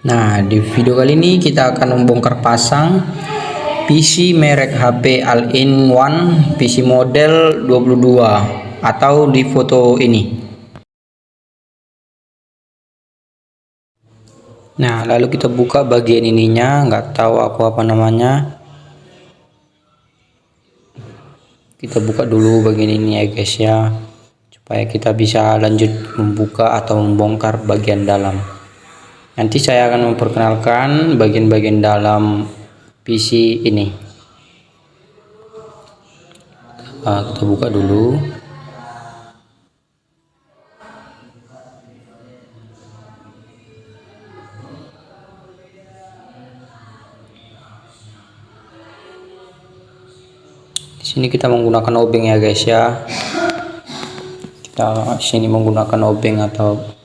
Nah, di video kali ini kita akan membongkar pasang PC merek HP All-in-One PC model 22 atau di foto ini. Nah, lalu kita buka bagian ininya, nggak tahu aku apa namanya. Kita buka dulu bagian ini ya guys ya, supaya kita bisa lanjut membuka atau membongkar bagian dalam. Nanti saya akan memperkenalkan bagian-bagian dalam PC ini. Kita buka dulu. Di sini kita menggunakan obeng ya guys ya. Kita sini menggunakan obeng, atau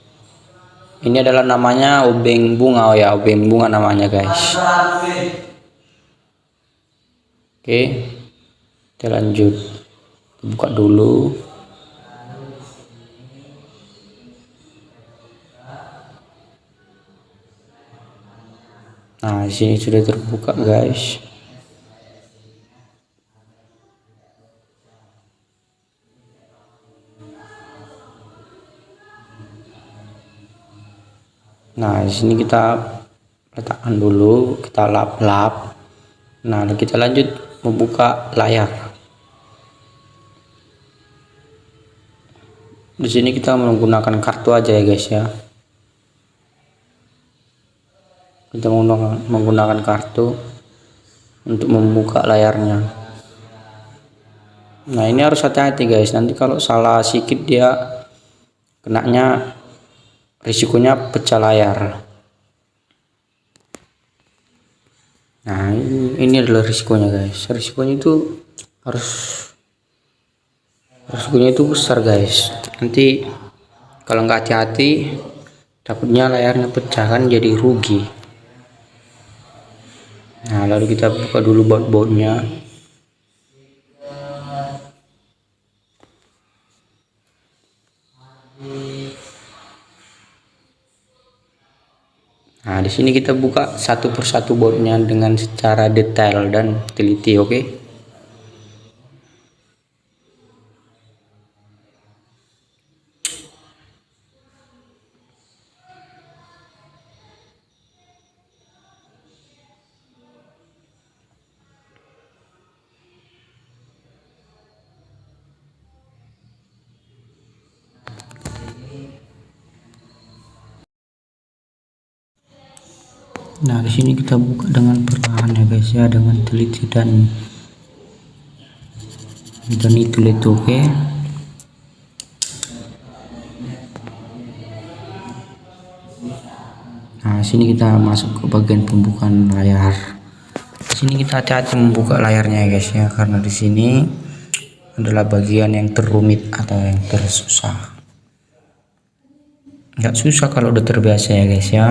ini adalah namanya obeng bunga. Oh ya, obeng bunga namanya guys. Oke, kita lanjut. Buka dulu. Nah, di sini sudah terbuka guys. Nah, di sini kita letakkan dulu, kita lap-lap. Nah, kita lanjut membuka layar. Di sini kita menggunakan kartu aja ya guys ya. Kita menggunakan kartu untuk membuka layarnya. Nah, ini harus hati-hati guys, nanti kalau salah sedikit dia kenanya, risikonya pecah layar. Nah, ini adalah risikonya guys. Risikonya itu besar guys. Nanti kalau nggak hati-hati, takutnya layarnya pecah, kan jadi rugi. Nah, lalu kita buka dulu baut-bautnya. Nah, di sini kita buka satu persatu bautnya dengan secara detail dan teliti, oke? Nah, di sini kita buka dengan perlahan ya guys ya, dengan teliti dan itu oke. Nah, sini kita masuk ke bagian pembukaan layar. Di sini kita hati-hati membuka layarnya ya guys ya, karena di sini adalah bagian yang terrumit atau yang tersusah. Nggak susah kalau udah terbiasa ya guys ya.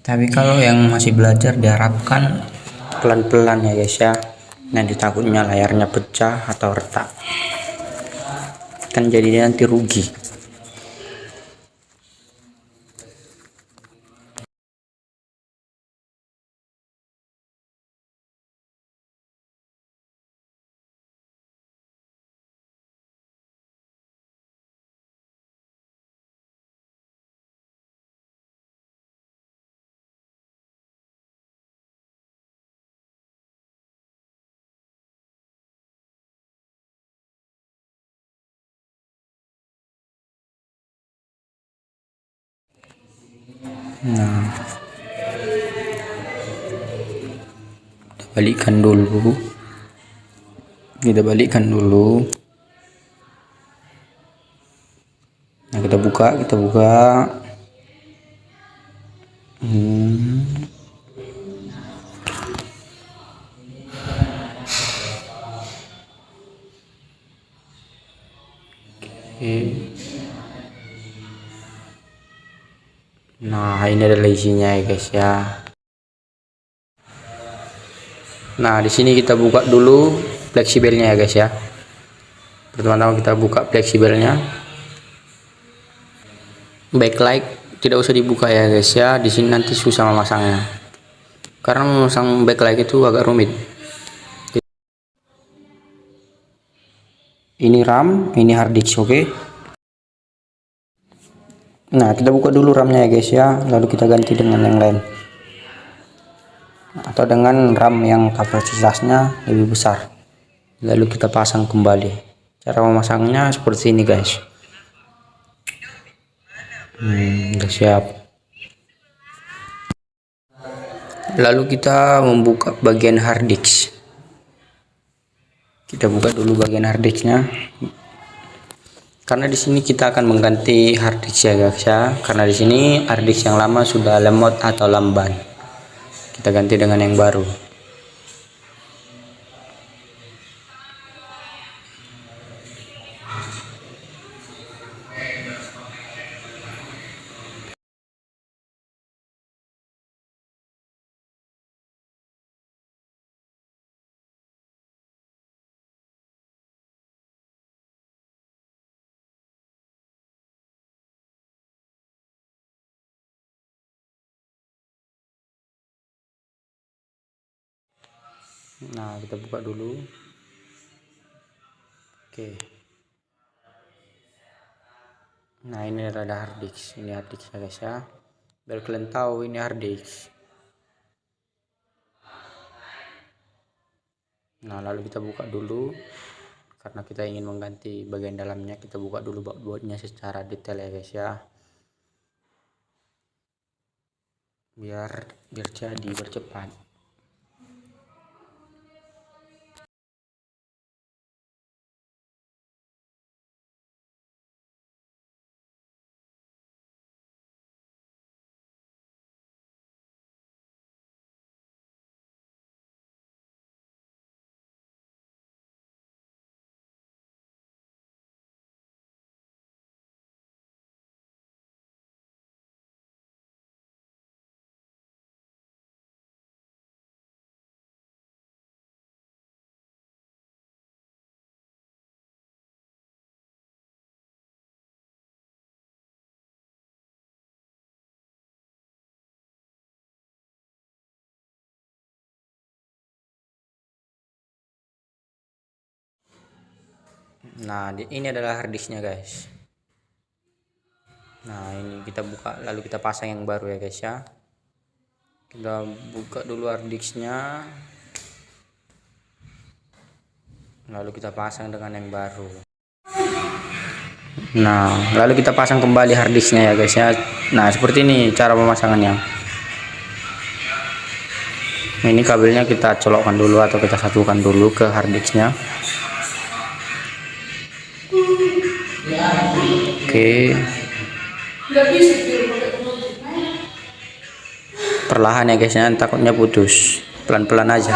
Tapi kalau yang masih belajar diharapkan pelan-pelan ya guys ya. Nanti takutnya layarnya pecah atau retak, kan jadi nanti rugi. Nah, kita balikkan dulu. Nah, kita buka Oke. Nah, ini adalah isinya ya guys ya. Nah, di sini kita buka dulu fleksibelnya ya guys ya. Pertama-tama kita buka fleksibelnya. backlight tidak usah dibuka ya guys ya, di sini nanti susah memasangnya karena memasang backlight itu agak rumit. Ini RAM, ini hard disk. Oke. Nah, kita buka dulu RAM-nya ya guys ya, lalu kita ganti dengan yang lain atau dengan RAM yang kapasitasnya lebih besar, lalu kita pasang kembali. Cara memasangnya seperti ini guys. Udah siap. Lalu kita membuka bagian hard disk. Kita buka dulu bagian hard disknya, karena di sini kita akan mengganti hard disk ya guys ya, karena di sini hard disk yang lama sudah lemot atau lamban, kita ganti dengan yang baru. Nah, kita buka dulu. Oke. Nah, ini adalah hard disk. Ini hard disk ya guys ya. Biar kalian tahu ini hard disk. Nah, lalu kita buka dulu. Karena kita ingin mengganti bagian dalamnya, kita buka dulu bautnya secara detail ya guys ya. Biar jadi bercepat. Nah, ini adalah hard disknya guys. Nah, ini kita buka lalu kita pasang yang baru ya guys ya. Kita buka dulu hard disknya, lalu kita pasang dengan yang baru. Nah, lalu kita pasang kembali hard disknya ya guys ya. Nah, seperti ini cara pemasangannya. Ini kabelnya kita colokkan dulu atau kita satukan dulu ke hard disknya. Oke. Perlahan ya guys ya, takutnya putus. Pelan-pelan aja.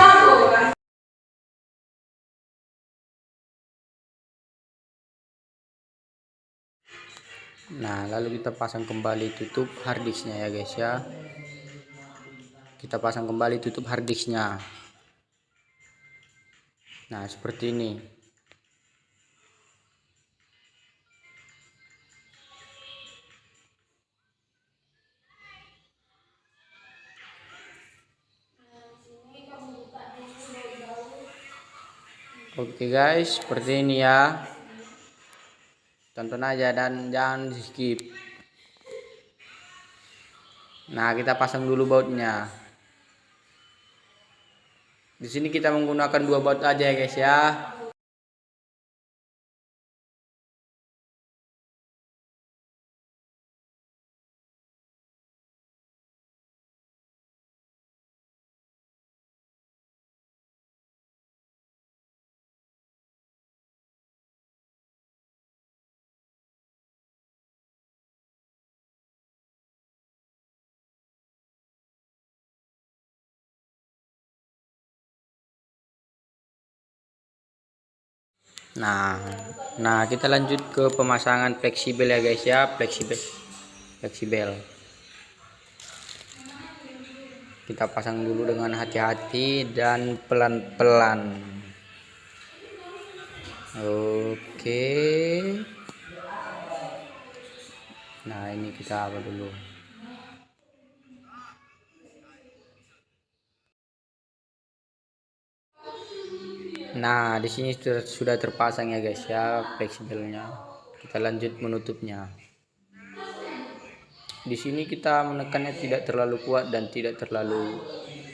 Nah, lalu kita pasang kembali tutup hard disknya ya guys ya. Kita pasang kembali tutup hard disknya. Nah, seperti ini. Oke guys, seperti ini ya. Tonton aja dan jangan di skip. Nah, kita pasang dulu bautnya. Di sini kita menggunakan 2 baut aja ya guys ya. Nah, kita lanjut ke pemasangan fleksibel ya guys ya, fleksibel. Kita pasang dulu dengan hati-hati dan pelan-pelan. Oke. Nah, ini kita apa dulu. Nah, di sini sudah terpasang ya guys ya fleksibelnya. Kita lanjut menutupnya. Di sini kita menekannya tidak terlalu kuat dan tidak terlalu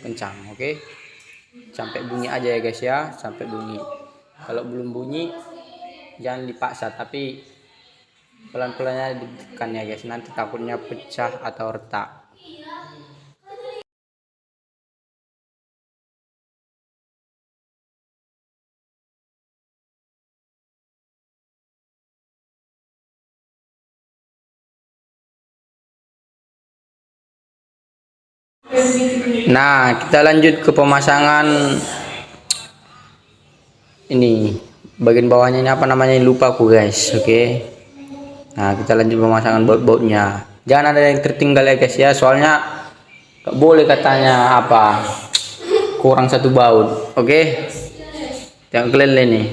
kencang, oke? Sampai bunyi aja ya guys ya, sampai bunyi. Kalau belum bunyi jangan dipaksa, tapi pelan-pelannya ditekan ya guys. Nanti takutnya pecah atau retak. Nah, kita lanjut ke pemasangan ini. Bagian bawahnya ini apa namanya, lupa aku guys, oke? Nah, kita lanjut pemasangan baut-bautnya. Jangan ada yang tertinggal ya guys ya, soalnya gak boleh katanya apa, kurang satu baut, oke? Jangan kelele nih.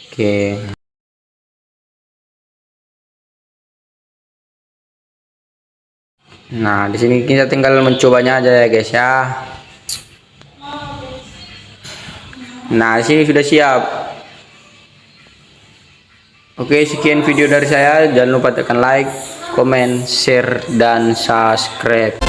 Oke. Nah, di sini kita tinggal mencobanya aja ya guys ya. Nah, di sini sudah siap. Oke, sekian video dari saya. Jangan lupa tekan like, comment, share, dan subscribe.